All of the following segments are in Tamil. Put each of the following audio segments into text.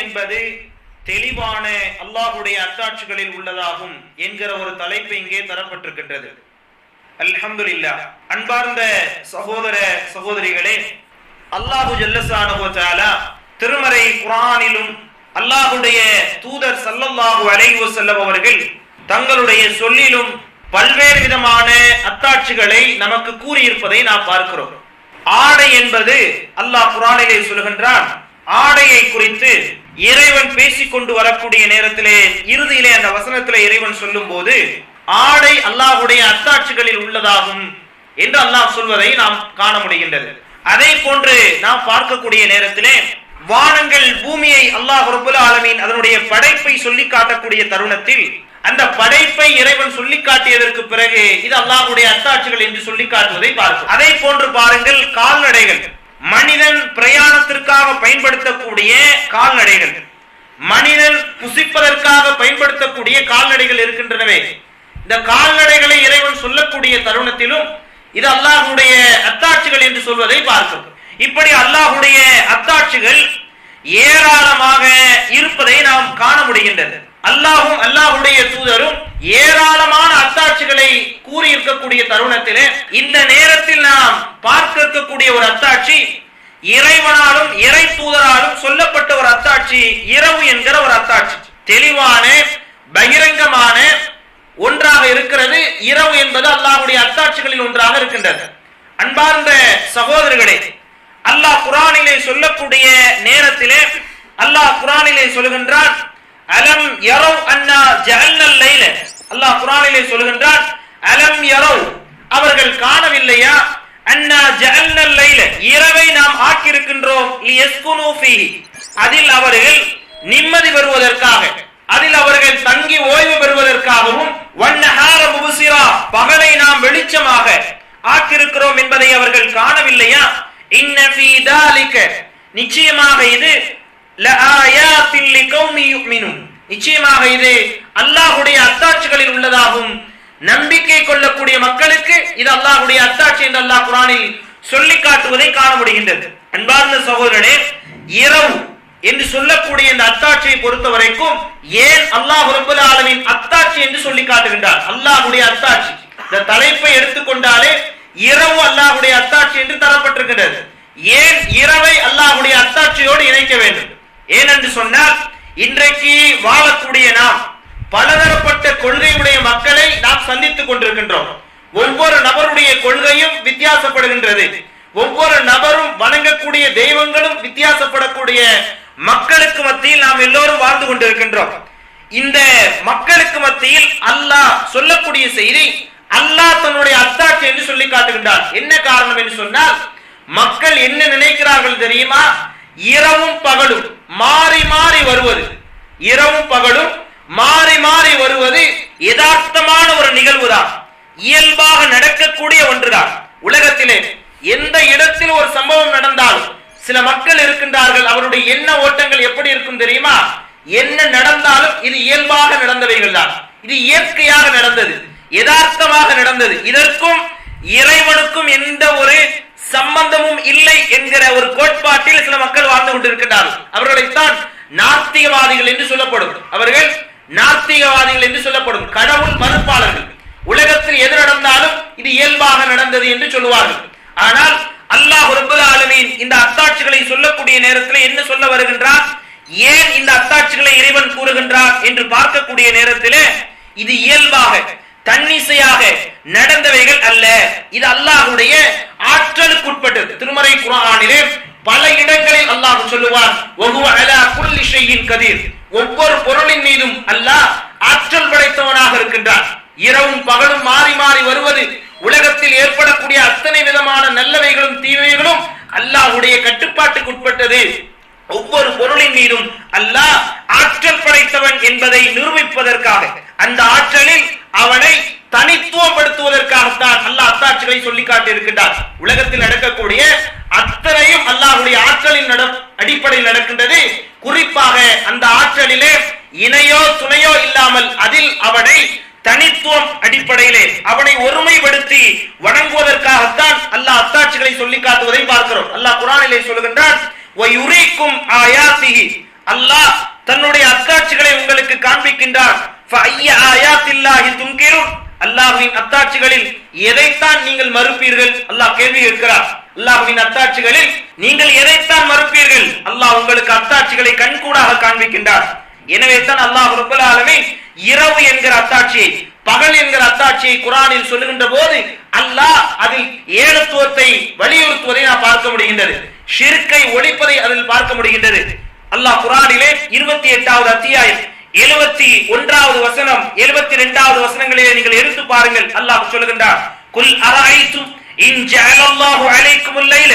என்பது தெளிவான அல்லாஹுடைய அத்தாட்சிகளில் உள்ளதாகும் என்கிற ஒரு தலைப்பு இங்கே தரப்பட்டிருக்கின்றது. அல்ஹம்துலில்லாஹ். அன்பார்ந்த சகோதர சகோதரிகளே, அல்லாஹு ஜல்லஷானஹு வ தஆலா திருமறை குர்ஆனிலும் அல்லாஹுடைய தூதர் ஸல்லல்லாஹு அலைஹி வஸல்லம் அவர்கள் தங்களுடைய சொல்லிலும் பல்வேறு விதமான அத்தாட்சிகளை நமக்கு கூறியிருப்பதை நாம் பார்க்கிறோம். ஆடை என்பது அல்லாஹ் குர்ஆனிலே சொல்கின்றான். ஆடையை குறித்து இறைவன் பேசிக்கொண்டு வரக்கூடிய நேரத்திலே இறுதியிலே அந்த வசனத்திலே இறைவன் சொல்லும் போது ஆடை அல்லாஹுடைய அத்தாட்சிகளில் உள்ளதாகும் என்று அல்லாஹ் சொல்வதை நாம் காண முடிகின்றது. அதே போன்று நாம் பார்க்கக்கூடிய நேரத்திலே வானங்கள் பூமியை அல்லாஹ் ரப்பல் ஆலமீன் அதனுடைய படைப்பை சொல்லி காட்டக்கூடிய தருணத்தில் அந்த படைப்பை இறைவன் சொல்லி காட்டியதற்கு பிறகு இது அல்லாஹ்வுடைய அத்தாட்சிகள் என்று சொல்லி காட்டுவதை பார்க்கிறோம். அதே போன்று பாருங்கள், கால்நடைகள், மனிதன் பிரயாணத்திற்காக பயன்படுத்தக்கூடிய கால்நடைகள், மனிதன் புசிப்பதற்காக பயன்படுத்தக்கூடிய கால்நடைகள் இருக்கின்றனவே, இந்த கால்நடைகளை இறைவன் சொல்லக்கூடிய தருணத்திலும் இது அல்லாஹ்வுடைய அத்தாட்சிகள் என்று சொல்வதை பார்க்கிறோம். இப்படி அல்லாஹ்வுடைய அத்தாட்சிகள் ஏராளமாக இருப்பதை நாம் காண முடிகின்றது. அல்லாஹும் அல்லாஹ்வுடைய தூதரும் ஏராளமான அத்தாட்சிகளை கூறி இருக்கக்கூடிய தருணத்திலே இந்த நேரத்தில் நாம் பார்க்க இருக்கக்கூடிய ஒரு அத்தாட்சி இறைவனாலும் இறை தூதராலும் சொல்லப்பட்ட ஒரு அத்தாட்சி இரவு என்கிற ஒரு அத்தாட்சி. தெளிவான பகிரங்கமான ஒன்றாக இருக்கிறது. இரவு என்பது அல்லாஹ்வுடைய அத்தாட்சிகளில் ஒன்றாக இருக்கின்றது. அன்பார்ந்த சகோதரர்களே, அல்லாஹ் குர்ஆனிலே சொல்லக்கூடிய நேரத்திலே அல்லாஹ் குர்ஆனிலே சொல்கின்றான், அலம் யரவ் அன்னா ஜஅல்னல் லைல, அல்லாஹ் குர்ஆனிலே சொல்கின்றான், அலம் யரவ், அவர்கள் காணவில்லையா, அன்னா ஜஅல்னல் லைல, இரவை நாம் ஆக்கி இருக்கின்றோம், லியஸ்குனு ஃபீஹி, அதில் அவர்கள் நிம்மதி பெறுவதற்காக, அதில் அவர்கள் தங்கி ஓய்வு பெறுவதற்காகவும், வன்னஹார முப்சிரா, பகலை நாம் வெளிச்சமாக ஆக்கியிருக்கிறோம் என்பதை அவர்கள் காணவில்லையா, இன்ன ஃபீ தாலிக, நிச்சயமாக இது லஆயாத்தின் லிகௌமி யுமினூன், நிச்சயமாக இது அல்லாஹ்வுடைய அத்தாட்சிகளில் உள்ளதாகும், நம்பிக்கை கொள்ளக்கூடிய மக்களுக்கு இது அல்லாஹ்வுடைய அத்தாட்சி என்று அல்லாஹ் குர்ஆனில் சொல்லி காட்டுவதை காண முடிகின்றது. அன்பார்ந்த சகோதரனே, இரவு என்று சொல்லக்கூடிய இந்த அத்தாட்சியை பொறுத்த வரைக்கும் ஏன் அல்லாஹ் ரப்பல் ஆலமீன் அத்தாட்சி என்று சொல்லி காட்டுகின்றார்? அல்லாஹ்வுடைய அத்தாட்சி, இந்த தலைப்பை எடுத்துக்கொண்டாலே இரவு அல்லாஹ்வுடைய அத்தாட்சி என்று தரப்பட்டிருக்கிறது. ஏன் இரவை அல்லாஹ்வுடைய அத்தாட்சியோடு இணைக்க வேண்டும்? ஏனென்று சொன்னால் இன்றைக்கு வாழக்கூடிய நாம் பலதரப்பட்ட கொள்கையுடைய மக்களை நாம் சந்தித்துக் கொண்டிருக்கின்றோம். ஒவ்வொரு நபருடைய கொள்கையும் வித்தியாசப்படுகின்றது. ஒவ்வொரு நபரும் வணங்கக்கூடிய தெய்வங்களும் வித்தியாசப்படக்கூடிய மக்களுக்கு மத்தியில் நாம் எல்லோரும் வாழ்ந்து கொண்டிருக்கின்றோம். இந்த மக்களுக்கு மத்தியில் அல்லாஹ் சொல்லக்கூடிய செய்தி, அல்லாஹ் தன்னுடைய அத்தாட்சி என்று சொல்லி காட்டுகின்றார். என்ன காரணம் என்று சொன்னால், மக்கள் என்ன நினைக்கிறார்கள் தெரியுமா? இரவும் பகலும் மாறி மாறி வருவது, இரவும் பகலும் மாறி மாறி வருவது யதார்த்தமான ஒரு நிகழ்வுதான், இயல்பாக நடக்கக்கூடிய ஒன்றுதான். உலகத்திலே எந்த இடத்தில் ஒரு சம்பவம் நடந்தாலும் சில மக்கள் இருக்கின்றார்கள், அவருடைய எண்ண ஓட்டங்கள் எப்படி இருக்கும் தெரியுமா? என்ன நடந்தாலும் இது இயல்பாக நடந்தவைகள் தான், இது இயற்கையாக நடந்தது, யதார்த்தமாக நடந்தது, இதற்கும் இறைவனுக்கும் எந்த ஒரு சம்பந்தமும் இல்லை என்கிற ஒரு கோட்பாட்டில் சில மக்கள் வாழ்ந்து கொண்டிருக்கிறார்கள். அவர்களைத்தான் நாஸ்திகவாதிகள் என்று சொல்லப்படும். அவர்கள் நாஸ்திகவாதிகள் என்று சொல்லப்படும், கடவுள் மறுப்பாளர்கள். உலகத்தில் எது நடந்தாலும் இது இயல்பாக நடந்தது என்று சொல்லுவார்கள். ஆனால் அல்லாஹ் ரப்பல் ஆலமீன் இந்த அத்தாட்சிகளை சொல்லக்கூடிய நேரத்தில் என்ன சொல்ல வருகின்றார்? ஏன் இந்த அத்தாட்சிகளை இறைவன் கூறுகின்றார் என்று பார்க்கக்கூடிய நேரத்தில் இது இயல்பாக தன்னிசையாக நடந்தவைகள் அல்ல, இது அல்லாஹ்வுடைய ஆற்றலுக்கு உட்பட்டது. திருமறை குர்ஆனிலே பல இடங்களில் அல்லாஹ் சொல்லுவார், வஹுவ அலா குல்லி ஷைஇன் கதீர், ஒவ்வொரு பொருளின் மீதும் அல்லாஹ் ஆற்றல் படைத்தவனாக இருக்கின்றார். இரவும் பகலும் மாறி மாறி வருவது, உலகத்தில் ஏற்படக்கூடிய அத்தனை விதமான நல்லவைகளும் தீமைகளும் அல்லாஹ்வுடைய கட்டுப்பாட்டுக்கு உட்பட்டது. ஒவ்வொரு பொருளின் மீதும் அல்லாஹ் ஆற்றல் படைத்தவன் என்பதை நிரூபிப்பதற்காக, அந்த ஆற்றலில் அவனை தனித்துவப்படுத்துவதற்காகத்தான் அல்லாஹ் அத்தாட்சிகளை சொல்லி காட்டியிருக்கின்றார். உலகத்தில் நடக்கக்கூடிய அத்தனையும் அல்லாஹ்வுடைய ஆற்றலின் அடிப்படையில் நடக்கின்றது. குறிப்பாக அந்த ஆற்றலிலே இணையோ துணையோ இல்லாமல் அதில் அவனை தனித்துவம் அடிப்படையிலே அவனை ஒருமைப்படுத்தி வணங்குவதற்காகத்தான் அல்லாஹ் அத்தாட்சிகளை சொல்லி காட்டுவதை பார்க்கிறோம். அல்லாஹ் குர்ஆனிலே சொல்லுகின்றான், வயுரீக்கும் ஆயாத்திஹி, அல்லாஹ் எதைத்தான் நீங்கள் மறுப்பீர்கள்? அல்லாஹ் கேள்வி கேட்கிறார். அல்லாஹ்வின் அத்தாட்சிகளில் நீங்கள் எதைத்தான் மறுப்பீர்கள்? அல்லாஹ் உங்களுக்கு அத்தாட்சிகளை கண்கூடாக காண்பிக்கின்றார். எனவே தான் அல்லாஹ் ரப்பல் ஆலமீன் இரவு என்கிற அத்தாட்சியை, பகல் என்கிற அத்தாட்சியை குர்ஆனில் சொல்லுகின்ற போது அல்லாஹ் அதில் ஏகத்துவத்தை வலியுறுத்துவதை நாம் பார்க்க முடிகின்றது. ஷிர்கை ஒழிப்பதை அதில் பார்க்க முடிகின்றது. அல்லாஹ் குர்ஆனிலே 28வது அத்தியாயம் 71வது வசனம் 72வது வசனங்களிலே நீங்கள் எடுத்து பாருங்கள். அல்லாஹ் சொல்லுகின்றார், குல் அரஐதும் இன் ஜஅலல்லாஹு அலைக்குமுல் லைல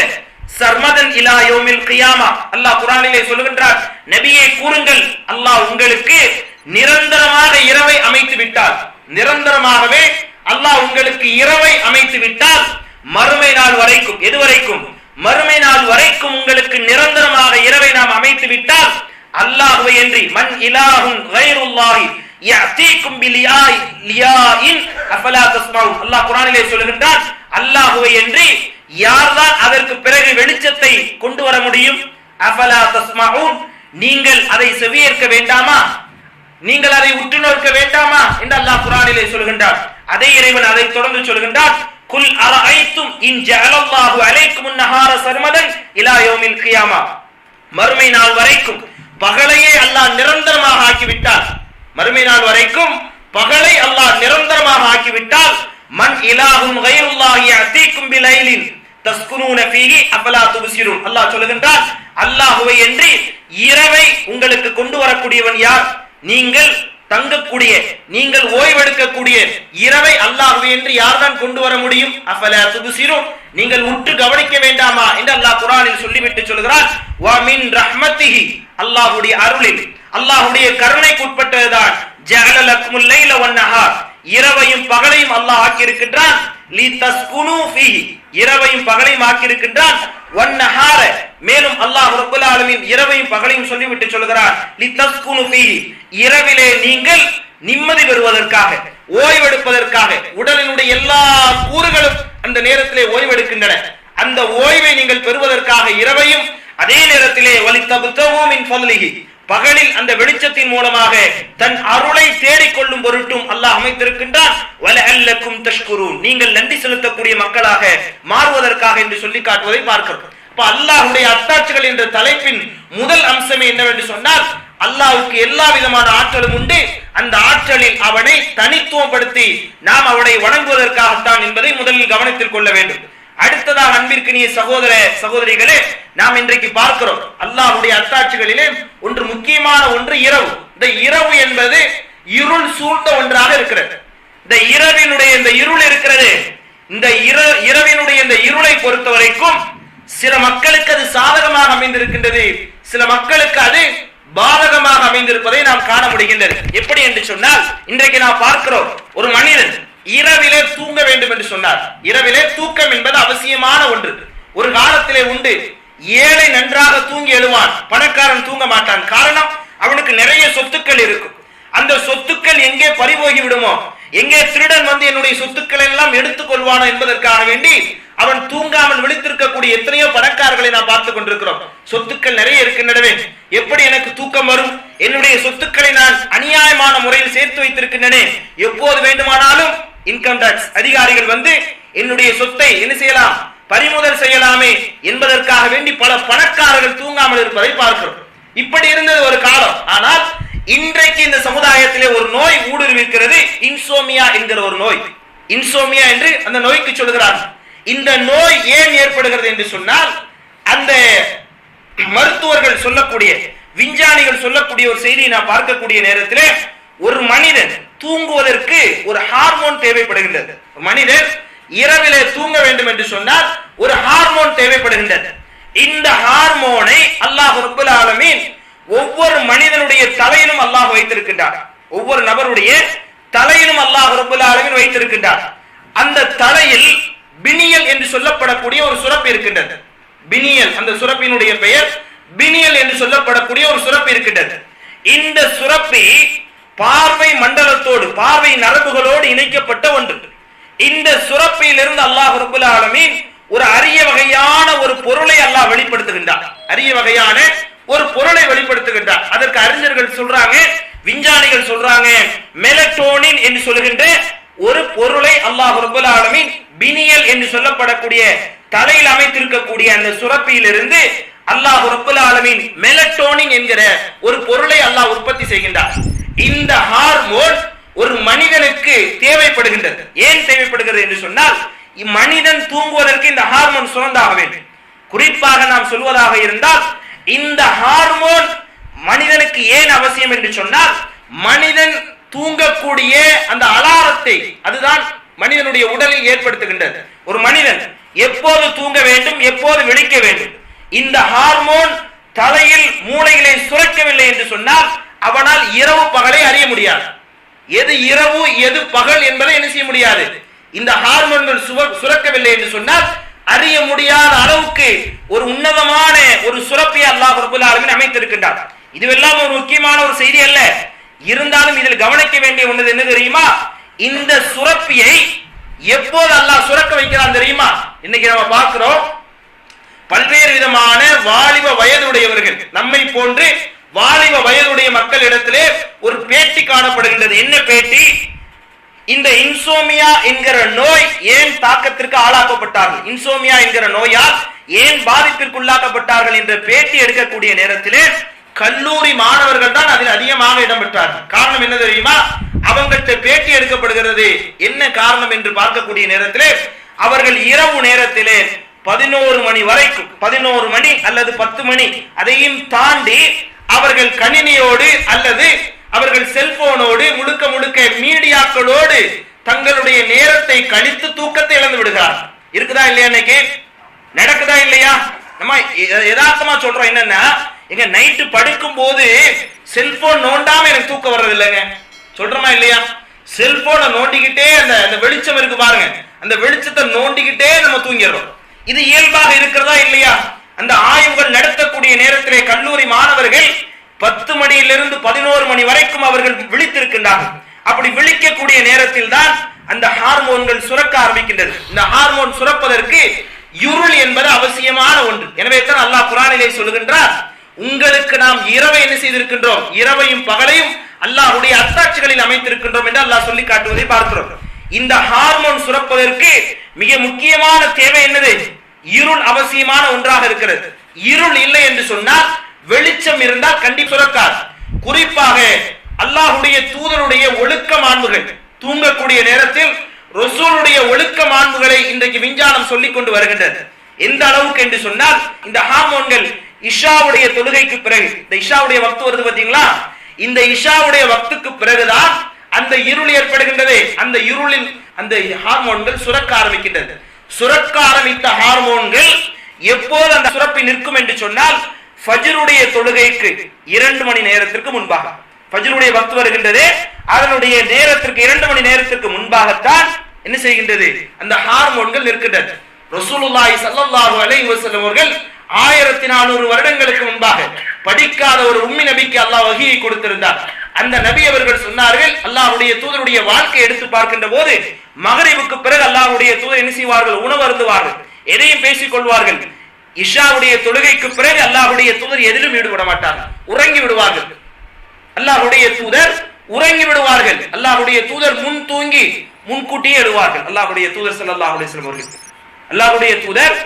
சர்மதன் இலா யௌமில் கியாமா. அல்லாஹ் குர்ஆனிலே சொல்லுகின்றார், நபியே கூறுங்கள், அல்லாஹ் உங்களுக்கு நிரந்தரமாக இரவை அமைத்து விட்டார். நிரந்தரமாகவே அல்லாஹ் உங்களுக்கு இரவை அமைத்து விட்டால் மறுமை நாள் வரைக்கும், எதுவரைக்கும்? மறுமை நாள் வரைக்கும் உங்களுக்கு நிரந்தரமாக இரவை நாம் அமைத்து விட்டால் அல்லாஹ்வை என்று மன் இலாஹுன் கைருல்லாஹி யஅதீக்கும் பிலியாஇன் அஃபலா தஸ்மஊன். அல்லாஹ் குர்ஆனிலே சொல்லுகின்றார், அல்லாஹ்வை என்று யார்தான் அதற்கு பிறகு வெளிச்சத்தை கொண்டு வர முடியும்? அஃபலா தஸ்மஊன், நீங்கள் அதை செவியேற்க வேண்டாமா? நீங்கள் அதை உற்று நோக்க வேண்டாமா என்று அல்லாஹ் குர்ஆனிலே சொல்கின்றார். அதே இறைவன் அதை தொடர்ந்து சொல்கின்றார், குல் அரஐதும் இன் ஜஅலல்லாஹு அலைக்குமுன் நஹார சர்மதன் இலா யௌமில் கியாமா. மறுமை நாள் வரைக்கும் பகலையே அல்லாஹ் நிரந்தரமாக ஆக்கிவிட்டார். மறுமை நாள் வரைக்கும் பகலை அல்லாஹ் நிரந்தரமாக ஆக்கிவிட்டால் மன் இலாஹுன் கைருல்லாஹி யஅதீக்கும் பிலைலின் தஸ்குனூன ஃபீஹி அஃபலா துப்சிரூன். அல்லாஹ் சொல்கின்றார், அல்லாஹ்வை என்று இரவை உங்களுக்கு கொண்டு வரக்கூடியவன் யார்? நீங்கள் தங்கக்கூடிய, நீங்கள் ஓய்வெடுக்கக்கூடிய இரவை அல்லாஹ்வை என்று யார்தான் கொண்டு வர முடியும்? அஃபலா துப்சிரூன், நீங்கள் உற்று கவனிக்க வேண்டாமா என்று அல்லாஹ் குர்ஆனில் சொல்லிவிட்டு சொல்கிறார், வ மின் ரஹ்மத்திஹி, அல்லாஹ்வுடைய அருளில், அல்லாஹ்வுடைய கருணைக்குட்பட்டதுதான் ஜஅல லக்குமுல் லைல வன் நஹார், இரவையும் பகலையும் அல்லாஹ் ஆக்கி இருக்கின்றான். லிதஸ்குனு ஃபீஹி, இரவையும் பகலையும் ஆக்கி இருக்கின்றான். வன் நஹார, மேலும் அல்லாஹ் ரப்பல் ஆலமீன் இரவையும் பகலையும் சொல்லிவிட்டு சொல்கிறார், லிதஸ்குனு ஃபீஹி, இரவிலே நீங்கள் நிம்மதி பெறுவதற்காக, ஓய்வெடுப்பதற்காக, உடலினுடைய எல்லா கூறுகளும் அந்த நேரத்திலே ஓய்வெடுக்கின்றன. அந்த ஓய்வை நீங்கள் பெறுவதற்காக இரவையும், அதே நேரத்திலே வலித்தபுத்தவு மின் ஃபத்லிஹி, பகலில் அந்த வெளிச்சத்தின் மூலமாக தன் அருளை தேடிக்கொள்ளும் பொருட்டும் அல்லாஹ் அமைத்திருக்கின்றான். வலஅல்லக்கும் தஷ்குரூன், நீங்கள் நன்றி செலுத்தக்கூடிய மக்களாக மாறுவதற்காக என்று சொல்லி காட்டுவதை பார்க்கிறோம். அப்ப அல்லாஹ்வுடைய அத்தாட்சிகள் என்ற தலைப்பின் முதல் அம்சமே என்னவென்று சொன்னால், அல்லாஹ்வுக்கு எல்லா விதமான ஆற்றலும் உண்டு. அந்த ஆற்றலில் அவனை தனித்துவப்படுத்தி நாம் அவனை வணங்குவதற்காகத்தான் என்பதை முதலில் கவனத்தில் கொள்ள வேண்டும். அடுத்ததாக அன்பிற்கினிய சகோதர சகோதரிகளே, நாம் இன்றைக்கு பார்க்கிறோம் அல்லாஹ்வுடைய அத்தாட்சிகளிலே ஒன்று முக்கியமான ஒன்று இரவு. இந்த இரவு என்பது இருள் சூழ்ந்த ஒன்றாக இருக்கிறது. இந்த இரவினுடைய இந்த இருள் இருக்கிறது, இந்த இரவினுடைய இந்த இருளை பொறுத்த வரைக்கும் சில மக்களுக்கு அது சாதகமாக அமைந்திருக்கின்றது, சில மக்களுக்கு அது பாதகமாக அமைந்திருப்பதை நாம் காண முடிகின்றது. எப்படி என்று சொன்னால், இன்றைக்கு நாம் பார்க்கிறோம் ஒரு மனிதன் இரவிலே தூங்க வேண்டும் என்று சொன்னார். இரவிலே தூக்கம் என்பது அவசியமான ஒன்று. ஒரு காலத்திலே உண்டு, ஏழை நன்றாக தூங்கி எழுவான், பணக்காரன் தூங்க மாட்டான். காரணம், அவனுக்கு நிறைய சொத்துக்கள் இருக்கும். அந்த சொத்துக்கள் எங்கே பறிபோகி விடுமோ, எங்கே திருடன் வந்து என்னுடைய சொத்துக்களை எல்லாம் எடுத்துக் கொள்வானோ என்பதற்காக வேண்டி அவன் தூங்காமல் விழித்திருக்கக்கூடிய எத்தனையோ பணக்காரர்களை நாம் பார்த்துக் கொண்டிருக்கிறோம். சொத்துக்கள் நிறைய இருக்கின்றனவே, எப்படி எனக்கு தூக்கம் வரும்? என்னுடைய சொத்துக்களை நான் அநியாயமான முறையில் சேர்த்து வைத்திருக்கின்றனே, எப்போது வேண்டுமானாலும் இன்கம் டாக்ஸ் அதிகாரிகள் வந்து என்னுடைய சொத்தை என்ன செய்யலாம், பறிமுதல் செய்யலாமே என்பதற்காக வேண்டி பல பணக்காரர்கள் தூங்காமல் இருப்பதை பார்க்கிறோம். இப்படி இருந்தது ஒரு காலம். ஆனால் இன்றைக்கு இந்த சமுதாயத்திலே ஒரு நோய் ஊடுருவிருக்கிறது, இன்சோமியா என்கிற ஒரு நோய். இன்சோமியா என்று அந்த நோய்க்கு சொல்கிறார்கள். இந்த நோய் ஏன் ஏற்படுகிறது என்று சொன்னால், அந்த மருத்துவர்கள் சொல்லக்கூடிய, விஞ்ஞானிகள் சொல்லக்கூடிய ஒரு செய்தியை நான் பார்க்கக்கூடிய நேரத்திலே, ஒரு மனிதன் தூங்குவதற்கு ஒரு ஹார்மோன் தேவைப்படுகின்றது. மனிதன் இரவிலே தூங்க வேண்டும் என்று சொன்னால் ஒரு ஹார்மோன் தேவைப்படுகின்றது. இந்த ஹார்மோனை அல்லாஹ் ரப்பல் ஆலமீன் ஒவ்வொரு மனிதனுடைய தலையிலும் அல்லாஹ் வைத்திருக்கின்றார். ஒவ்வொரு நபருடைய தலையிலும் அல்லாஹ் ரப்பல் ஆலமீன் வைத்திருக்கின்றார். அந்த தலையில் பினியல் என்று சொல்லப்படக்கூடிய ஒரு சுரப்பி இருக்கின்றது. பினியல், அந்த சுரப்பினுடைய பெயர் பினியல் என்று சொல்லப்படக்கூடிய ஒரு சுரப்பி இருக்கின்றது. இந்த சுரப்பி பார்வை மண்டலத்தோடு, பார்வை நரம்புகளோடு இணைக்கப்பட்ட ஒன்று. இந்த சுரப்பியிலிருந்து அல்லாஹ் ரப்பல் ஆலமீன் ஒரு அரிய வகையான ஒரு பொருளை அல்லாஹ் வெளிப்படுத்துகின்றார். அரிய வகையான ஒரு பொருளை வெளிப்படுத்துகின்றார். அதற்கு அறிஞர்கள் சொல்றாங்க, விஞ்ஞானிகள் சொல்றாங்க, மெலட்டோனின் என்று சொல்லுகின்ற ஒரு பொருளை அல்லாஹ் ரப்பல் ஆலமீன் பினியல் என்று சொல்லப்படக்கூடிய தலையில் அமைத்திருக்கக்கூடிய அந்த சுரப்பியிலிருந்து அல்லாஹ் ரப்பல் ஆலமீன் மெலட்டோனின் என்கிற ஒரு பொருளை அல்லாஹ் உற்பத்தி செய்கின்றார். இந்த ஹார்மோன் ஒரு மனிதனுக்கு தேவைப்படுகின்றது. ஏன் தேவைப்படுகிறது என்று சொன்னால், மனிதன் தூங்குவதற்கு இந்த ஹார்மோன் சுரந்தாக வேண்டும். குறிப்பாக நாம் சொல்வதாக இருந்தால், இந்த ஹார்மோன் மனிதனுக்கு ஏன் அவசியம் என்று சொன்னால், மனிதன் தூங்கக்கூடிய அந்த அலாரத்தை அதுதான் மனிதனுடைய உடலில் ஏற்படுத்துகின்றது. ஒரு மனிதன் எப்போது தூங்க வேண்டும், எப்போது விழிக்க வேண்டும், இந்த ஹார்மோன் தலையில் மூளைகளை சுரக்கவில்லை என்று சொன்னால் அவனால் இரவு பகலை அறிய முடியாது. எது இரவு எது பகல் என்பதை என்ன செய்ய முடியாது. இந்த ஹார்மோன்கள் சுரக்கவில்லை என்று சொன்னால் அறிய முடியாத அளவுக்கு ஒரு உன்னதமான ஒரு சுரப்பியை அல்லாஹ் ரப்பல் ஆலமீன் அமைத்திருக்கின்றார். இதுவெல்லாம் ஒரு முக்கியமான ஒரு செய்தி அல்ல. இருந்தாலும் இதில் கவனிக்க வேண்டிய ஒன்று என்ன தெரியுமா, இந்த சுரப்பியை எப்போது அல்லாஹ் சுரக்க வைக்கிறான் தெரியுமா? இன்னைக்கு நம்ம பார்க்கிறோம், பல்வேறு விதமான வாலிப வயதுடையவர்கள், நம்மை போன்று வாலிப வயதுடைய மக்களிடத்திலே ஒரு பேட்டி காணப்படுகின்றது. என்ன பேட்டி? இந்த இன்சோமியா என்கிற நோய் ஏன் தாக்கத்திற்கு ஆளாக்கப்பட்டார்கள், இன்சோமியா என்கிற நோயால் ஏன் பாதிப்பிற்குள்ளாக்கப்பட்டார்கள் என்ற பேட்டி எடுக்கக்கூடிய நேரத்திலே கல்லூரி மாணவர்கள் தான் அதில் அதிகமாக இடம்பெற்றார்கள். காரணம் என்ன தெரியுமா? அவங்கள்ட்ட பேட்டி எடுக்கப்படுகிறது. என்ன காரணம் என்று பார்க்கக்கூடிய நேரத்திலே அவர்கள் இரவு நேரத்திலே 11 மணி வரைக்கும், 11 மணி அல்லது 10 மணி அதையும் தாண்டி அவர்கள் கணினியோடு அல்லது அவர்கள் செல்போனோடு முழுக்க முழுக்க மீடியாக்களோடு தங்களுடைய நேரத்தை கழித்து தூக்கத்தை இழந்து விடுகிறார். இருக்குதா இல்லையா? இன்னைக்கு நடக்குதா இல்லையா? நம்ம யதார்த்தமா சொல்றோம். என்னன்னா, எங்க நைட்டு படுக்கும் போது செல்போன் நோண்டாம எனக்கு தூக்கம் வர்றது இல்லைங்க, சொல்றோமா இல்லையா? செல்போனை நோண்டிக்கிட்டே அந்த வெளிச்சம் இருக்கு பாருங்க, அந்த வெளிச்சத்தை நோண்டிக்கிட்டே நம்ம தூங்கிடுறோம். இது இயல்பாக இருக்கிறதா இல்லையா? அந்த ஆய்வுகள் நடத்தக்கூடிய நேரத்திலே கல்லூரி மாணவர்கள் 10 மணியிலிருந்து 11 மணி வரைக்கும் அவர்கள் விழித்திருக்கின்றார்கள். அப்படி விழிக்கக்கூடிய நேரத்தில் தான் அந்த ஹார்மோன்கள் சுரக்க ஆரம்பிக்கின்றது. இந்த ஹார்மோன் சுரப்பதற்கு இருள் என்பது அவசியமான ஒன்று. எனவே தான் அல்லாஹ் குர்ஆனிலே சொல்லுகின்றார், உங்களுக்கு நாம் இரவை என்ன செய்திருக்கின்றோம், இரவையும் பகலையும் அல்லாஹ்வுடைய அத்தாட்சிகளில் அமைத்திருக்கின்றோம் என்று அல்லாஹ் சொல்லி காட்டுவதை பார்க்கிறோம். இந்த ஹார்மோன் சுரப்பதற்கு மிக முக்கியமான தேவை என்னது? இருள் அவசியமான ஒன்றாக இருக்கிறது. இருள் இல்லை என்று சொன்னால், வெளிச்சம் இருந்தால் கண்டிப்பாக சுரக்காது. குறிப்பாக அல்லாஹ்வுடைய தூதருடைய ஒழுக்க மாண்புகள், தூங்கக்கூடிய நேரத்தில் ரசூலுடைய ஒழுக்க மாண்புகளை இன்றைக்கு விஞ்ஞானம் சொல்லிக் கொண்டு வருகின்றது. எந்த அளவுக்கு என்று சொன்னால், இந்த ஹார்மோன்கள் இஷாவுடைய தொழுகைக்கு பிறகு, இந்த இஷாவுடைய வக்து வருது பாத்தீங்களா, இந்த இஷாவுடைய வக்துக்கு பிறகுதான் அந்த இருள் ஏற்படுகின்றது. அந்த இருளில் அந்த ஹார்மோன்கள் சுரக்க ஆரம்பிக்கின்றது. சுரக்க ஆரம்பித்த ஹார்மோன்கள் எப்போது அந்த சுரப்பி நிற்கும் என்று சொன்னால், ஃபஜ்ருடைய தொழுகைக்கு 2 மணி நேரத்திற்கு முன்பாக, ஃபஜ்ருடைய வக்து வருகின்றது, அதனுடைய நேரத்திற்கு 2 மணி நேரத்திற்கு முன்பாகத்தான் என்ன செய்கின்றது, அந்த ஹார்மோன்கள் நிற்கின்றது. ரசூலுல்லாஹி ஸல்லல்லாஹு அலைஹி வஸல்லம் அவர்கள் 1400 வருடங்களுக்கு முன்பாக படிக்காத ஒரு உம்மி நபிக்கு அல்லாஹ் வஹீயை கொடுத்திருந்தார். அந்த நபி அவர்கள் சொன்னார்கள், அல்லாஹ்வுடைய தூதருடைய வாழ்க்கை எடுத்து பார்க்கின்ற போது மகரிபுக்கு பிறகு அல்லாஹ்வுடைய தூதர் என்ன செய்வார்கள், உணவு அருந்துவார்கள், எதையும் பேசிக் கொள்வார்கள். இஷாவுடைய தொழுகைக்கு பிறகு அல்லாஹ்வுடைய தூதர் எதிலும் ஈடுபட மாட்டார்கள், உறங்கி விடுவார்கள். அல்லாஹ்வுடைய தூதர் உறங்கி விடுவார்கள். அல்லாஹ்வுடைய தூதர் முன் தூங்கி முன்கூட்டியே எழுவார்கள். அல்லாஹ்வுடைய தூதர் ஸல்லல்லாஹு அலைஹி வஸல்லம் அவர்கள், அல்லாஹ்வுடைய தூதர்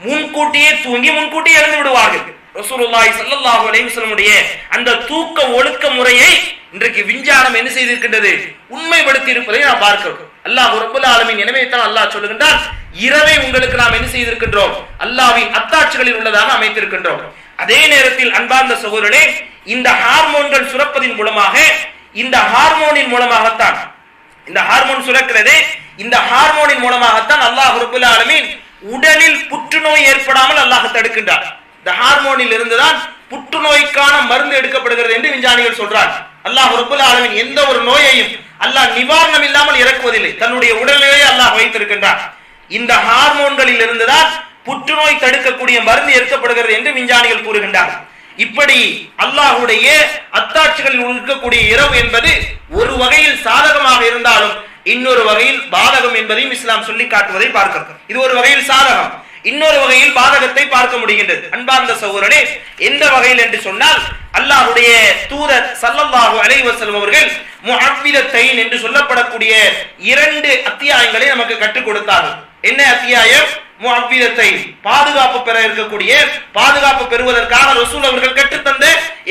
முன்கூட்டியே தூங்கி முன்கூட்டியே எழுந்து விடுவார்கள். ரசூலுல்லாஹி ஸல்லல்லாஹு அலைஹி வஸல்லம் உடைய அந்த தூக்க ஒழுக்க முறையை இன்றைக்கு விஞ்ஞானம் என்ன செய்திருக்கின்றது, உண்மைப்படுத்தி இருப்பதை நாம் பார்க்கிறோம். அல்லாஹ் ரப்பல் ஆலமீன் எனவே தான் அல்லாஹ் சொல்லுகின்றார், இரவை உங்களுக்கு நாம் என்ன செய்திருக்கின்றோம், அல்லாஹ்வின் அத்தாட்சிகளில் உள்ளதாக அமைத்திருக்கின்றோம். அதே நேரத்தில் அன்பார்ந்த சகோதரர்களே, இந்த ஹார்மோன்கள் சுரப்பதின் மூலமாக, இந்த ஹார்மோனின் மூலமாகத்தான், இந்த ஹார்மோன் சுரக்கிறது, இந்த ஹார்மோனின் மூலமாகத்தான் அல்லாஹ் ரப்பல் ஆலமீன் உடலில் புற்றுநோய் ஏற்படாமல் அல்லாஹ் தடுக்கின்றார். இந்த ஹார்மோனில் இருந்துதான் புற்றுநோய்க்கான மருந்து எடுக்கப்படுகிறது என்று விஞ்ஞானிகள் சொல்றார். அல்லாஹ் ரப்பல் ஆலமீன் எந்த ஒரு நோயையும் அல்லாஹ் நிவாரணம் இல்லாமல் இறக்குவதில்லை, தன்னுடைய உடலிலேயே அல்லாஹ் வைத்திருக்கின்றார். இந்த ஹார்மோன்களில் இருந்துதான் புற்றுநோய் தடுக்கக்கூடிய மருந்து எடுக்கப்படுகிறது என்று விஞ்ஞானிகள் கூறுகின்றார்கள். இப்படி அல்லாஹ்வுடைய அத்தாட்சிகளில் இருக்கக்கூடிய இரவு என்பது ஒரு வகையில் சாதகமாக இருந்தாலும் இன்னொரு வகையில் பாதகம் என்பதையும் இஸ்லாம் சொல்லி காட்டுவதை பார்க்கிறோம். இது ஒரு வகையில் சாதகம், இன்னொரு வகையில் பாதகத்தை பார்க்க முடிகின்றது. அன்பார்ந்த சகோதரனே, எந்த வகையில் என்று சொன்னால், அல்லாஹ்வுடைய தூதர் ஸல்லல்லாஹு அலைஹி வஸல்லம் அவர்கள் முஅவ்விதத்தைன் என்று சொல்லப்படக்கூடிய 2 அத்தியாயங்களை நமக்கு கற்றுக் கொடுத்தார்கள். என்ன அத்தியாயம்? முஅவ்விதத்தைன், பாதுகாப்பு பெற இருக்கக்கூடிய, பாதுகாப்பு பெறுவதற்காக ரசூல் அவர்கள் கற்றுத்தந்த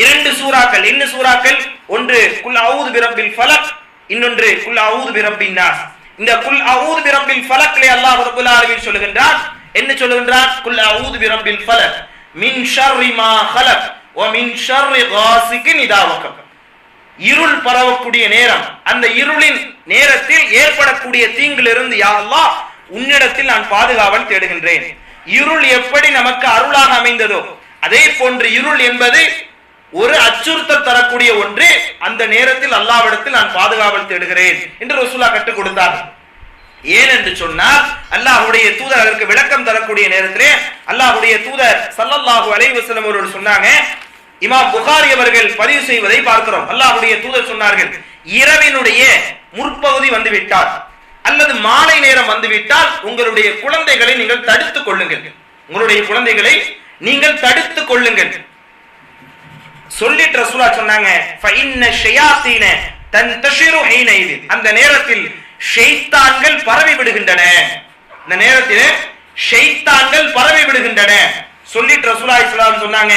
2 சூறாக்கள். என்ன சூறாக்கள்? ஒன்று குல் அஊது பிரப்பில் ஃபலக், இன்னொன்று குல் அஊது பிரப்பின் நாஸ். இந்த குல் அஊது பிரப்பில் ஃபலக்லே அல்லாஹ் ரப்பல் ஆலமீன் சொல்லுகின்றார். என்ன சொல்லுகின்றார்? குல் அஊது பிரப்பில் ஃபலக் மின் ஷர்ரி மா ஹலக் வ மின் ஷர்ரி காசிகின் இதா வகப். இருள் பரவக்கூடிய நேரம், அந்த இருளின் நேரத்தில் ஏற்படக்கூடிய தீங்கிலிருந்து யா அல்லாஹ் உன்னிடத்தில் நான் பாதுகாவல் தேடுகின்றேன். இருள் எப்படி நமக்கு அருளாக அமைந்ததோ அதே போன்று இருள் என்பது ஒரு அச்சுறுத்தல் தரக்கூடிய ஒன்று. அந்த நேரத்தில் அல்லாஹ்விடத்தில் நான் பாதுகாவல் தேடுகிறேன் என்று ரசூலுல்லாஹ் கற்றுக் கொடுத்தார்கள். ஏன் என்று சொன்னால், அல்லாஹ்வுடைய தூதர் அதற்கு விளக்கம் தரக்கூடிய நேரத்திலே அல்லாஹ்வுடைய தூதர் ஸல்லல்லாஹு அலைஹி வஸல்லம் அவர்கள் சொன்னாங்க. இமாம் புகாரி அவர்கள் பதிவு செய்வதை பார்க்கிறோம். அல்லாஹ்வுடைய தூதர் சொன்னார்கள், இரவினுடைய முற்பகுதி வந்துவிட்டால் அல்லது மாலை நேரம் வந்துவிட்டால் உங்களுடைய குழந்தைகளை நீங்கள் தடுத்துக் கொள்ளுங்கள். உங்களுடைய குழந்தைகளை நீங்கள் தடுத்துக் கொள்ளுங்கள் சொல்லிட்டு ரசூலுல்லாஹ் சொன்னாங்க, ஃபஇன்ன ஷயாத்தீன தன்தஷிரு ஹீனைதி. அந்த நேரத்தில் ஷைத்தான்கள் பரவி விடுகின்றன. இந்த நேரத்தில் ஷைத்தான்கள் பரவி விடுகின்றன சொல்லிட்டு ரசூலுல்லாஹி ஸல்லல்லாஹு அலைஹி வஸல்லம் சொன்னாங்க,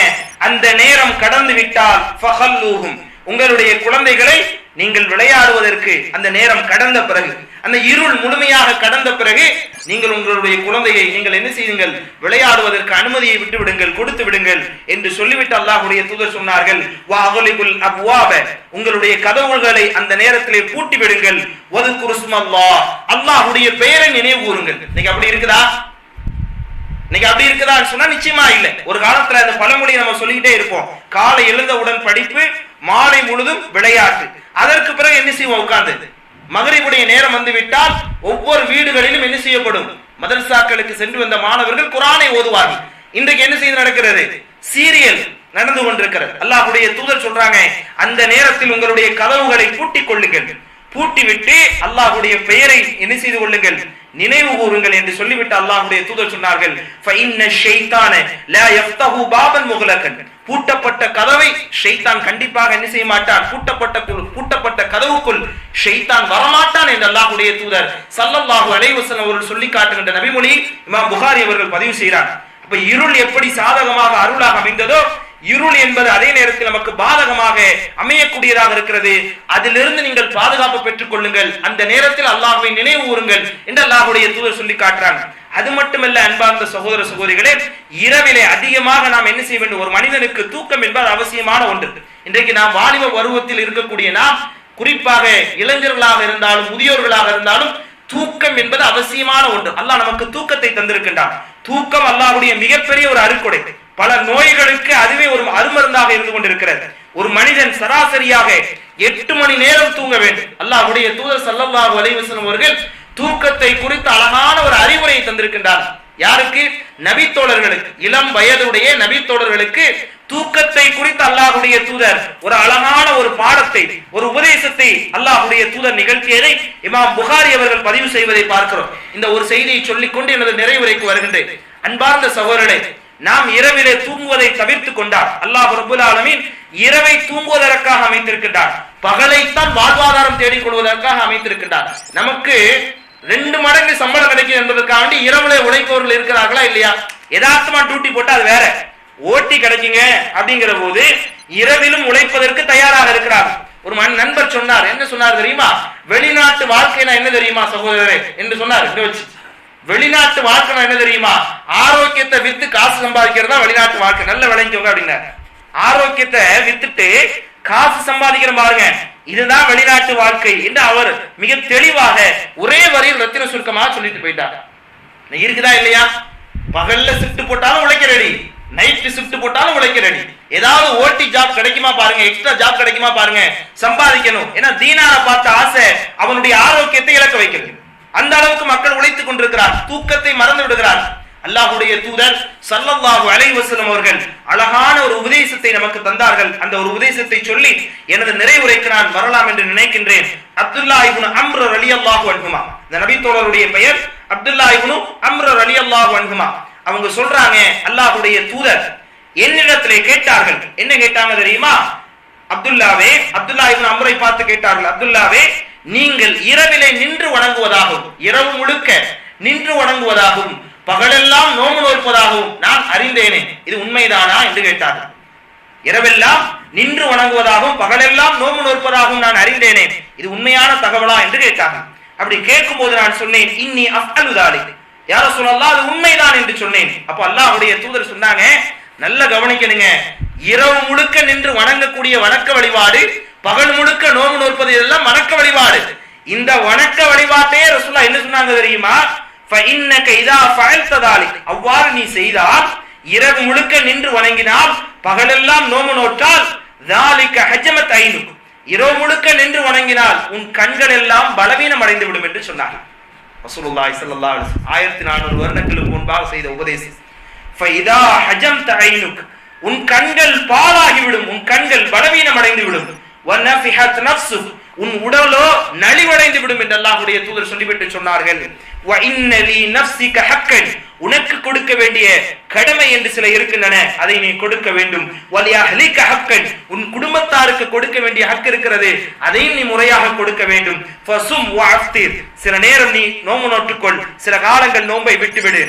அந்த நேரம் கடந்து விட்டால் ஃபஹல்லூஹும், உங்களுடைய குழந்தைகளை நீங்கள் விளையாடுவதற்கு அந்த நேரம் கடந்த பிறகு, அந்த இருள் முழுமையாக கடந்த பிறகு நீங்கள் உங்களுடைய குழந்தையை நீங்கள் என்ன செய்யுங்கள்? விளையாடுவதற்கு அனுமதியை விட்டு விடுங்கள், கொடுத்து விடுங்கள் என்று சொல்லிவிட்டு அல்லாஹ்வுடைய தூதர் சொன்னார்கள், வா அக்லிபுல் அப்வாப, உங்களுடைய கதவுகளை அந்த நேரத்திலே பூட்டி விடுங்கள், வதுகுருஸ்மல்லாஹ், அல்லாஹ்வுடைய பெயரை நினைவு கூறுங்கள். இன்னைக்கு அப்படி இருக்குதா? இன்னைக்கு அப்படி இருக்குதான்னு சொன்னா நிச்சயமா இல்லை. ஒரு காலத்துல அந்த பழமொழி நம்ம சொல்லிக்கிட்டே இருப்போம், காலை எழுந்தவுடன் படிப்பு, மாலை முழுதும் விளையாட்டு. அதற்கு பிறகு என்ன செய்வோம்? உட்கார்ந்து மகரிபுடைய நேரம் வந்து விட்டால் ஒவ்வொரு வீடுகளிலும் என்ன செய்யப்படும்? மதரசாக்களுக்கு சென்று வந்த மாணவர்கள் குர்ஆனை ஓதுவார்கள். இன்றைக்கு என்ன செய்து நடக்கிறது? சீரியல் நடந்து கொண்டிருக்கிறது. அல்லாஹ்வுடைய தூதர் சொல்றாங்க, அந்த நேரத்தில் உங்களுடைய கதவுகளை பூட்டிக் கொள்ளுங்கள், பூட்டிவிட்டு அல்லாஹ்வுடைய பெயரை என்ன செய்து கொள்ளுங்கள்? நினைவு கூறுங்கள் என்று சொல்லிவிட்டு அல்லாஹ்வுடைய தூதர் சொன்னார்கள், ஃபஇன்ன ஷைத்தான லா யஃப்தஹு பாபன் முக்லகன், பூட்டப்பட்ட கதவை ஷைத்தான் கண்டிப்பாக என்ன செய்ய மாட்டான்? பூட்டப்பட்ட கதவுக்குள் ஷைத்தான் வரமாட்டான் என்று அல்லாஹ்வுடைய தூதர் ஸல்லல்லாஹு அலைஹி வஸல்லம் அவர்கள் சொல்லி காட்டுகின்ற நபிமொழி இமாம் புகாரி அவர்கள் பதிவு செய்கிறார். அப்ப இருள் எப்படி சாதகமாக அருளாக அமைந்ததோ, இருள் என்பது அதே நேரத்தில் நமக்கு பாதகமாக அமையக்கூடியதாக இருக்கிறது. அதிலிருந்து நீங்கள் பாதுகாப்பு பெற்றுக் கொள்ளுங்கள், அந்த நேரத்தில் அல்லாஹ்வை நினைவு கூறுங்கள் என்று அல்லாஹ்வுடைய தூதர் சொல்லி காட்டுறாங்க. அது மட்டுமல்ல அன்பார்ந்த சகோதர சகோதரிகளே, இரவிலே அதிகமாக நாம் என்ன செய்ய வேண்டும்? ஒரு மனிதனுக்கு தூக்கம் என்பது அவசியமான ஒன்று. இன்றைக்கு நாம் வாலிப பருவத்தில் இருக்கக்கூடிய நாம், குறிப்பாக இளைஞர்களாக இருந்தாலும் முதியோர்களாக இருந்தாலும், தூக்கம் என்பது அவசியமான ஒன்று. அல்லாஹ் நமக்கு தூக்கத்தை தந்திருக்கின்றான். தூக்கம் அல்லாஹ்வுடைய மிகப்பெரிய ஒரு அருட்கொடை. பல நோய்களுக்கு அதுவே ஒரு அருமருந்தாக இருந்து கொண்டிருக்கிறது. ஒரு மனிதன் சராசரியாக 8 மணி நேரம் தூங்க வேண்டும். அல்லாஹ்வுடைய தூதர் ஸல்லல்லாஹு அலைஹி வஸல்லம் அவர்கள் தூக்கத்தை குறித்து அழகான ஒரு அறிவுரையை தந்திருக்கின்றார். யாருக்கு? நபித்தோழர்களுக்கு, இளம் வயதுடைய நபித்தோழர்களுக்கு தூக்கத்தை குறித்து அல்லாஹ்வுடைய தூதர் ஒரு அழகான ஒரு பாடத்தை, ஒரு உபதேசத்தை அல்லாஹ்வுடைய தூதர் நிகழ்த்தியதை இமாம் புகாரி அவர்கள் பதிவு செய்வதை பார்க்கிறோம். இந்த ஒரு செய்தியை சொல்லிக்கொண்டு எனது நிறைவுரைக்கு வருகின்றேன். அன்பார்ந்த சகோதரர்களே, நாம் இரவிலே தூங்குவதை தவிர்த்துக் கொண்டார் அல்லாஹ் ரப்பல் ஆலமீன் இரவை தூங்குவதற்காக அமைத்திருக்கின்றார். பகலைத்தான் வாழ்வாதாரம் தேடிக் கொள்வதற்காக அமைத்திருக்கின்றார். நமக்கு 2 மடங்கு சம்பளம் கிடைக்கும் என்பதற்காக இரவுல உழைப்பவர்கள் இருக்கிறார்களா இல்லையா? யதார்த்தமா டியூட்டி போட்டா அது வேற, ஓட்டி கிடைக்குங்க அப்படிங்கிற போது இரவிலும் உழைப்பதற்கு தயாராக இருக்கிறார். ஒரு நண்பர் சொன்னார், என்ன சொன்னார் தெரியுமா? வெளிநாட்டு வாழ்க்கைனா என்ன தெரியுமா சகோதரரே என்று சொன்னார். வெளிநாட்டு வாழ்க்கை என்ன தெரியுமா? ஆரோக்கியத்தை வித்து காசு சம்பாதிக்கிறதா வெளிநாட்டு வாழ்க்கை. நல்ல விளைஞ்சவங்க அப்படின்னா, ஆரோக்கியத்தை வித்துட்டு காசு சம்பாதிக்கிற பாருங்க, இதுதான் வெளிநாட்டு வாழ்க்கை என்று அவர் மிக தெளிவாக ஒரே வரியில் ரத்தின சுருக்கமாக சொல்லிட்டு போயிட்டார். இருக்குதா இல்லையா? பகல்ல ஷிஃப்ட் போட்டாலும் உழைக்க ரெடி, நைட் ஷிஃப்ட் போட்டாலும் உழைக்க ரெடி. ஏதாவது ஓட்டி ஜாப் கிடைக்குமா பாருங்க, எக்ஸ்ட்ரா ஜாப் கிடைக்குமா பாருங்க, சம்பாதிக்கணும். ஏன்னா தீனாரை பார்த்த ஆசை அவனுடைய ஆரோக்கியத்தை இழக்க வைக்கிறது. அந்த அளவுக்கு மக்கள் உழைத்துக் கொண்டிருக்கிறார், தூக்கத்தை மறந்து விடுகிறார். அல்லாஹ்வுடைய தூதர் ஸல்லல்லாஹு அலைஹி வஸல்லம் அவர்கள் அழகான ஒரு உபதேசத்தை நமக்கு தந்தார்கள். அந்த ஒரு உபதேசத்தை சொல்லி எனது நிறைவுரைக்கு நான் வரலாம் என்று நினைக்கின்றேன். அப்துல்லாஹ் இப்னு அம்ர் ரலியல்லாஹு அன்ஹுமா, இந்த நபி தோழருடைய பெயர் அப்துல்லாஹ் இப்னு அம்ர் ரலியல்லாஹு அன்ஹுமா. அவங்க சொல்றாங்க, அல்லாஹ்வுடைய தூதர் என்னிடத்திலே கேட்டார்கள். என்ன கேட்டாங்க தெரியுமா? அப்துல்லா இப்னு அம்ரை பார்த்து கேட்டார்கள், அப்துல்லாவே, நீங்கள் இரவிலே நின்று வணங்குவதாகவும் இரவு முழுக்க நின்று வணங்குவதாகவும் பகலெல்லாம் நோன்பு நோற்பதாகவும் நான் அறிந்தேனே, இது உண்மைதானா என்று கேட்டார்கள். இரவெல்லாம் நின்று வணங்குவதாகவும் பகலெல்லாம் நோன்பு நோற்பதாகவும் நான் அறிந்தேனே, இது உண்மையான தகவலா என்று கேட்டார்கள். அப்படி கேட்கும் போது நான் சொன்னேன், இன்னி அஃஅலு தாலிக், யா ரசூலல்லாஹ், அது உண்மைதான் என்று சொன்னேன். அப்ப அல்லாஹ்வுடைய தூதர் சொன்னாங்க, நல்ல கவனிக்கணுங்க, இரவு முழுக்க நின்று வணங்கக்கூடிய வணக்க வழிபாடு, பகல் முழுக்க நோன்பு நோற்பது, இதெல்லாம் வணக்க வழிபாடு. இந்த வணக்க வழிபாட்டையே ரசூலுல்லாஹ் என்ன சொன்னாங்க தெரியுமா? ஃபஇன்னக இதா ஃபஅல்த தாலிக், அவ்வாறு நீ செய்தால், இரவு முழுக்க நின்று வணங்கினால், பகலெல்லாம் நோன்பு நோற்றால், தாலிக ஹஜமத் ஐனுக், இரவு முழுக்க நின்று வணங்கினால் உன் கண்கள் எல்லாம் பலவீனம் அடைந்து விடும் என்று சொன்னார்கள் ரசூலுல்லாஹி ஸல்லல்லாஹு அலைஹி வஸல்லம். 1400 வருடங்களுக்கு முன்பாக செய்த உபதேசம். ஃபஇதா ஹஜம்த ஐனுக், உன் கண்கள் பாழாகிவிடும், உன் கண்கள் பலவீனம் அடைந்து விடும். வனஃபிஹத் நஃப்ஸுக், உன் உடலோ நலிவடைந்து விடும் என்று அல்லாஹ்வுடைய தூதர் சொல்லிவிட்டு சொன்னார்கள். வ இன்ன லீ நஃப்ஸிக ஹக்கன், உனக்கு கொடுக்க வேண்டிய கடமை என்று சில இருக்கின்றன, அதை நீ கொடுக்க வேண்டும். வலி அஹ்லிக ஹக்கன், உன் குடும்பத்தாருக்கு கொடுக்க வேண்டிய ஹக் இருக்கிறது, அதையும் நீ முறையாக கொடுக்க வேண்டும். ஃபசும் வ அஃப்திர், சில நேரம் நீ நோன்பு நோற்றுக்கொள், சில காலங்கள் நோன்பை விட்டுவிடு.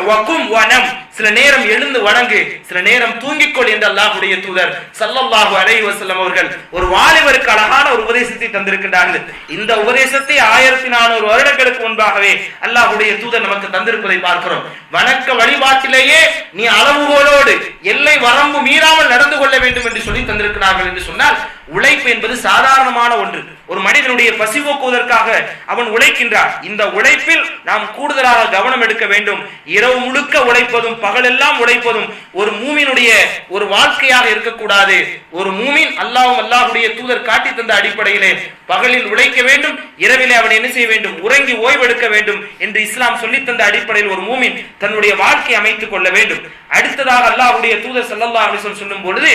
வகும் வனம், சில நேரம் எழுந்து வணங்கு, சில நேரம் தூங்கிக்கொள் என்று அல்லாஹ்வுடைய தூதர் ஸல்லல்லாஹு அலைஹி வஸல்லம் அவர்கள் ஒரு வாலிபருக்கு அழகான ஒரு உபதேசத்தை தந்திருக்கின்றார்கள். இந்த உபதேசத்தை 1400 வருடங்களுக்கு முன்பாகவே அல்லாஹ்வுடைய தூதர் நமக்கு தந்திருப்பதை பார்க்கிறோம். வணக்க வழிபாட்டிலேயே நீ அளவுகோலோடு எல்லை வரம்பு மீறாமல் நடந்து கொள்ள வேண்டும் என்று சொல்லி தந்திருக்கிறார்கள் என்று சொன்னால், உழைப்பு என்பது சாதாரணமான ஒன்று. ஒரு மனிதனுடைய பசி போக்குவதற்காக அவன் உழைக்கின்றான். இந்த உழைப்பில் நாம் கூடுதலாக கவனம் எடுக்க வேண்டும். இரவு முழுக்க உழைப்பதும் பகலெல்லாம் உழைப்பதும் ஒரு மூமினுடைய ஒரு வாழ்க்கையாக இருக்கக்கூடாது. ஒரு மூமின் அல்லாஹ்வுடைய தூதர் காட்டி தந்த அடிப்படையிலே பகலில் உழைக்க வேண்டும், இரவிலே அவன் என்ன செய்ய வேண்டும்? உறங்கி ஓய்வெடுக்க வேண்டும் என்று இஸ்லாம் சொல்லி தந்த அடிப்படையில் ஒரு மூமின் தன்னுடைய வாழ்க்கை அமைத்துக் கொள்ள வேண்டும். அடுத்ததாக அல்லாஹ்வுடைய தூதர் ஸல்லல்லாஹு அலைஹி வஸல்லம் சொல்லும் பொழுது,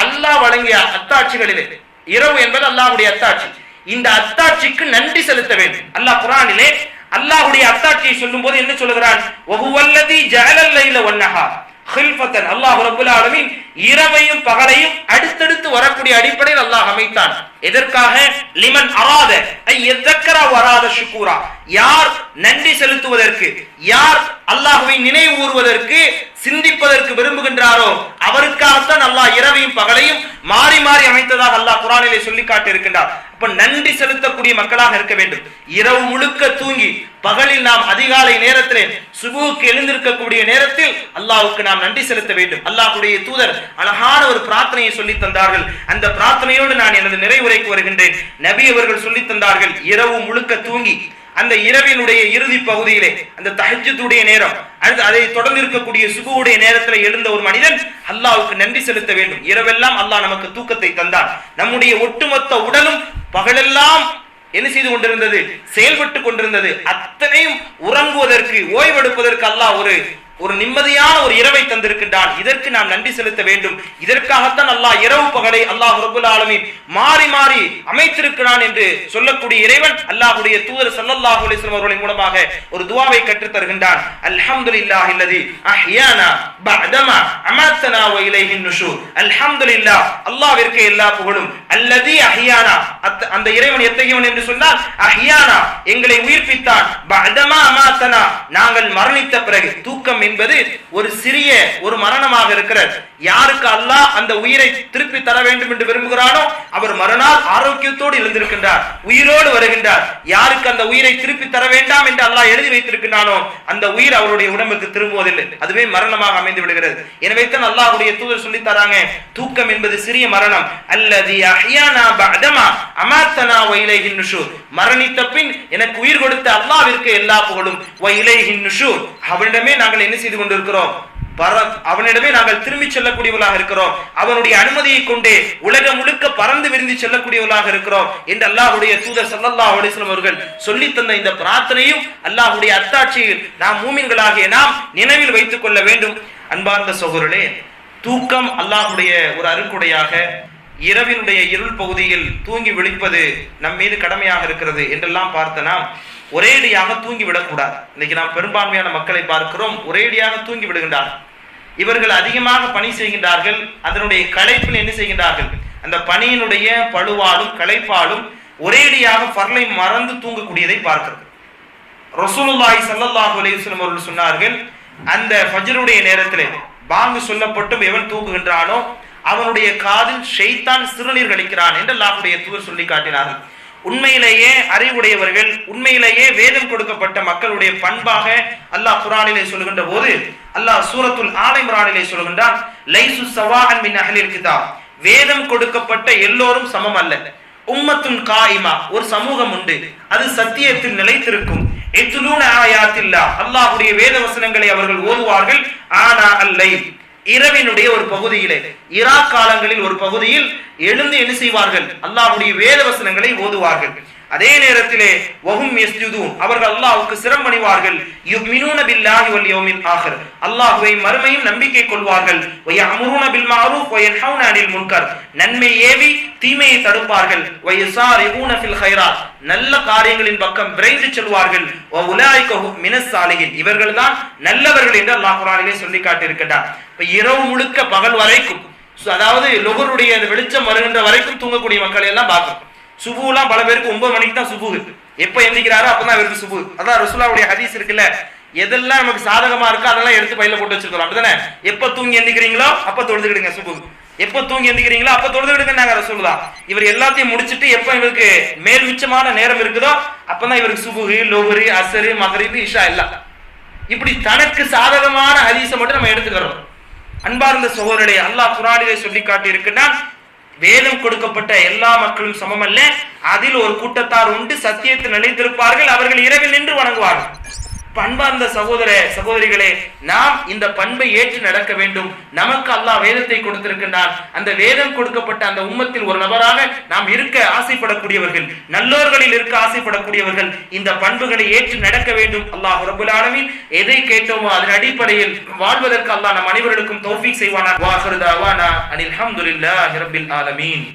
அல்லாஹ் வழங்கிய அத்தாட்சிகளிலே இரவு என்பது அல்லாஹ்வுடைய அத்தாட்சி, இந்த அத்தாட்சிக்கு நன்றி செலுத்த வேண்டும். அல்லாஹ் குர்ஆனிலே அல்லாஹ்வுடைய அத்தாட்சியை சொல்லும் போது என்ன சொல்கிறான்? வஹுவல்லதி ஜஅலல் லைல வன்னஹார் ஹில்ஃபத்தன், அல்லாஹ் ரப்பல் ஆலமீன் இரவையும் பகலையும் அடுத்தடுத்து வரக்கூடிய அடிப்படையில் அல்லாஹ் அமைத்தான். எதற்காக? லிமன் அராத ஐ யذكر வராத ஷுக்கூரா, யார் நன்றி செலுத்துவதற்கு, யார் அல்லாஹ்வை நினைவு கூறுவதற்கு, சிந்திப்பதற்கு விரும்புகின்றாரோ அவருக்காகத்தான் அல்லாஹ் இரவையும் பகலையும் மாறி மாறி அமைத்ததாக அல்லாஹ் குர்ஆனிலே சொல்லி காட்டி இருக்கின்றார். அப்ப நன்றி செலுத்தக்கூடிய மக்களாக இருக்க வேண்டும். இரவு முழுக்க தூங்கி பகலில் நாம் அதிகாலை நேரத்திலே சுபுவுக்கு எழுந்திருக்கக்கூடிய நேரத்தில் அல்லாஹ்வுக்கு நாம் நன்றி செலுத்த வேண்டும். அல்லாஹ்வுடைய தூதர் அழகான ஒரு பிரார்த்தனையை சொல்லி தந்தார்கள். அந்த பிரார்த்தனையோடு நான் எனது நிறைவுரைக்கு வருகின்றேன். நபி அவர்கள் சொல்லி தந்தார்கள், இரவு முழுக்க தூங்கி அந்த இரவினுடைய இறுதி பகுதியிலே அந்த தஹஜ்ஜுடைய நேரம், அதை தொடர்ந்து இருக்கக்கூடிய சுபுவுடைய நேரத்தில் எழுந்த ஒரு மனிதன் அல்லாஹ்வுக்கு நன்றி செலுத்த வேண்டும். இரவெல்லாம் அல்லாஹ் நமக்கு தூக்கத்தை தந்தார். நம்முடைய ஒட்டுமொத்த உடலும் பகலெல்லாம் என்ன செய்து கொண்டிருந்தது? செயல்பட்டு கொண்டிருந்தது. அத்தனையும் உறங்குவதற்கு, ஓய்வெடுப்பதற்கு அல்லாஹ் ஒரு நிம்மதியான ஒரு இரவை தந்திருக்கின்றான். இதற்கு நாம் நன்றி செலுத்த வேண்டும். இதற்காகத்தான் அல்லாஹ் இரவு பகலை அல்லாஹ் ரப்பல் ஆலமீன் மாறி மாறி அமைத்திருக்கிறான் என்று சொல்லக்கூடிய இறைவன் அல்லாஹ்வுடைய தூதர் ஸல்லல்லாஹு அலைஹி வஸல்லம் அவர்களின் மூலமாக ஒரு துஆவை கற்றுத் தருகின்றான். அல்ஹம்துலில்லாஹில்லதி அஹ்யானா பஅதமா அமாத்தனா வ இலைஹின் நுஷூர். அல்ஹம்துலில்லாஹ், அல்லாஹ்விற்கு எல்லா புகழும். அல்லதி அஹ்யானா, அந்த இறைவன் எத்தகையவன் என்று சொன்னால், அஹ்யானா எங்களை உயிர்ப்பித்தான், பஅதமா அமாத்தனா நாங்கள் மரணித்த பிறகு. தூக்கம் என்பது ஒரு சிறிய ஒரு மரணமாக இருக்கிறது. யாருக்கு அல்லாஹ் அந்த உயிரை திருப்பி தர வேண்டும் என்று விரும்புகிறானோ அவர் மறுநாள் ஆரோக்கியத்தோடு எழுந்திருக்கின்றார், உயிரோடு வருகின்றார். யாருக்கு அந்த உயிரை திருப்பி தர வேண்டாம் என்று அல்லாஹ் எழுதி வைத்திருக்கின்றானோ அந்த உயிர் அவருடைய உடம்புக்கு திரும்புவதில்லை, அதுவே மரணமாக அமைந்து விடுகிறது. எனவே தான் அல்லாஹ்வுடைய தூதர் சொல்லி தராங்க, தூக்கம் என்பது சிறிய மரணம். அல்லதி அஹ்யானா பஅதமா அமாத்தனா வ இலைஹின் நுஷூர், மரணித்த பின் எனக்கு உயிர் கொடுத்த அல்லாஹ்விற்கு எல்லா புகழும். வ இலைஹின் நுஷூர், அவனிடமே நாங்கள் என்ன செய்து கொண்டிருக்கிறோம்? அவனிடமே நாங்கள் திரும்பி செல்லக்கூடியவர்களாக இருக்கிறோம். அவனுடைய அனுமதியை கொண்டே உலகம் முழுக்க பறந்து விரிந்து செல்லக்கூடியவர்களாக இருக்கிறோம் என்று அல்லாஹ்வுடைய தூதர் ஸல்லல்லாஹு அலைஹி வஸல்லம் அவர்கள் சொல்லி தந்த இந்த பிரார்த்தனையும் அல்லாஹ்வுடைய அத்தாட்சியில் நாம் மூமின்களாகிய நாம் நினைவில் வைத்துக் கொள்ள வேண்டும். அன்பார்ந்த சகோதரர்களே, தூக்கம் அல்லாஹ்வுடைய ஒரு அருட்கொடையாக இரவினுடைய இருள் பகுதியில் தூங்கி விழிப்பது நம் மீது கடமையாக இருக்கிறது என்றெல்லாம் பார்த்தனா ஒரேடியாக தூங்கி விடக்கூடாது. இன்னைக்கு நாம் பெரும்பான்மையான மக்களை பார்க்கிறோம், ஒரேடியாக தூங்கி விடுகின்றார்கள். இவர்கள் அதிகமாக பணி செய்கின்றார்கள். அதனுடைய களைப்பில் என்ன செய்கின்றார்கள், அந்த பணியினுடைய பழுவாலும் களைப்பாலும் ஒரேடியாக ஃபர்லை மறந்து தூங்கக்கூடியதை பார்க்கிறது. ரசூலுல்லாஹி ஸல்லல்லாஹு அலைஹி வஸல்லம் அவர்கள் சொன்னார்கள், அந்த ஃபஜ்ருடைய நேரத்திலே பாங்கு சொல்லப்பட்டும் எவன் தூங்குகின்றானோ அவனுடைய காதில் ஷைத்தான் சிறுநீர் கழிக்கிறான் என்று அல்லாஹ்வுடைய தூதர் சொல்லி காட்டினார்கள். உண்மையிலேயே அறிவுடையவர்கள், உண்மையிலேயே வேதம் கொடுக்கப்பட்ட மக்களுடைய பண்பாக அல்லாஹ் குர்ஆனிலே சொல்கின்ற போது அல்லாஹ் சூரத்துல் ஆல இம்ரானிலே சொல்கின்றான், லைசு ஸவாஅன் மின் அஹ்லில் கிதாப், வேதம் கொடுக்கப்பட்ட எல்லோரும் சமம் அல்ல. உம்மத்துன் காயிமா, ஒரு சமூகம் உண்டு, அது சத்தியத்தில் நிலைத்திருக்கும். எத்துலூன ஆயாத்தில்லாஹ், அல்லாஹ்வுடைய வேத வசனங்களை அவர்கள் ஓதுவார்கள். ஆனா அல்லை, இரவினுடைய ஒரு பகுதியிலே, இரா காலங்களில் ஒரு பகுதியில் எழுந்து என்ன செய்வார்கள், அல்லாஹ்வுடைய வேத வசனங்களை ஓதுவார்கள். அதே நேரத்திலே வஹும் யஸ்ஜுதூன், அவர்கள் அல்லாஹ்வுக்கு சிரமணிவார்கள். யுமினூன பில்லாஹி வல் யௌமில் ஆகிர், அல்லாஹ்வை மறுமையும் நம்பிக்கை கொள்வார்கள். வ யஅமுரூன பில் மஅரூஃப் வ யன்ஹவுன அனில் முன்கர், நன்மை ஏவி தீமையை தடுப்பார்கள். வ யஸாரிஊன ஃபில் கைராத், நல்ல காரியங்களின் பக்கம் விரைந்து செல்வார்கள். வ உலாயிக மினஸ் சாலிஹின், இவர்கள்தான் நல்லவர்கள் என்று அல்லாஹ் குர்ஆனிலே சொல்லி காட்டியிருக்கிறார். இப்ப இரவு முழுக்க பகல் வரைக்கும், அதாவது லொஹருடைய வெளிச்சம் வருகின்ற வரைக்கும் தூங்கக்கூடிய மக்களை எல்லாம் பார்க்கணும். சுபுலாம் பல பேருக்கு 9 மணிக்கு தான் சுபு, எப்ப எந்திக்கிறாரோ அப்பதான் இவருக்கு சுபு. அதான் ரசூலுல்லாஹ்வுடைய ஹதீஸ் இருக்குல்ல, எதெல்லாம் நமக்கு சாதகமா இருக்கோ அதெல்லாம் எடுத்து பையில போட்டு வச்சிருக்கோம், அப்படிதானே? எப்ப தூங்கி எந்திக்கிறீங்களோ அப்ப தொழுதுக்கிடுங்க சுபு, எப்ப தூங்கி எந்திக்கிறீங்களோ அப்ப தொழுதுக்கிடுங்க ரசூலுல்லாஹ். இவர் எல்லாத்தையும் முடிச்சுட்டு எப்ப இவருக்கு மேல் மிச்சமான நேரம் இருக்குதோ அப்பதான் இவருக்கு சுபுஹு, லொஹரு, அஸ்ரு, மக்ரிபு, இஷா எல்லாம். இப்படி தனக்கு சாதகமான ஹதீஸை மட்டும் நம்ம எடுத்துக்கிறோம். அன்பார்ந்த சகோதரர்களே, அல்லாஹ் குர்ஆனிலே சொல்லி காட்டி இருக்குன்னா, வேதம் கொடுக்கப்பட்ட எல்லா மக்களும் சமமல்ல, அதில் ஒரு கூட்டத்தார் உண்டு, சத்தியத்தில் நிலைத்திருப்பார்கள், அவர்கள் இரவில் நின்று வணங்குவார்கள். பண்பார்ந்த சகோதர சகோதரிகளே, நாம் இந்த பண்பை ஏற்று நடக்க வேண்டும். நமக்கு அல்லாஹ் வேதத்தை கொடுத்திருக்கின்றான். அந்த வேதம் கொடுக்கப்பட்ட அந்த உம்மத்தில் ஒரு நபராக நாம் இருக்க ஆசைப்படக்கூடியவர்கள், நல்லோர்களில் இருக்க ஆசைப்படக்கூடியவர்கள், இந்த பண்புகளை ஏற்று நடக்க வேண்டும். அல்லாஹ் ரப்பல் ஆலமீன் எதை கேட்டோமோ அதன் அடிப்படையில் வாழ்வதற்கு அல்லாஹ் நம் அனைவருக்கும் தௌஃபீக் செய்வானாக. வா ஆகிரு தஅவானா அனில் ஹம்துலில்லாஹி ரப்பில் ஆலமீன்.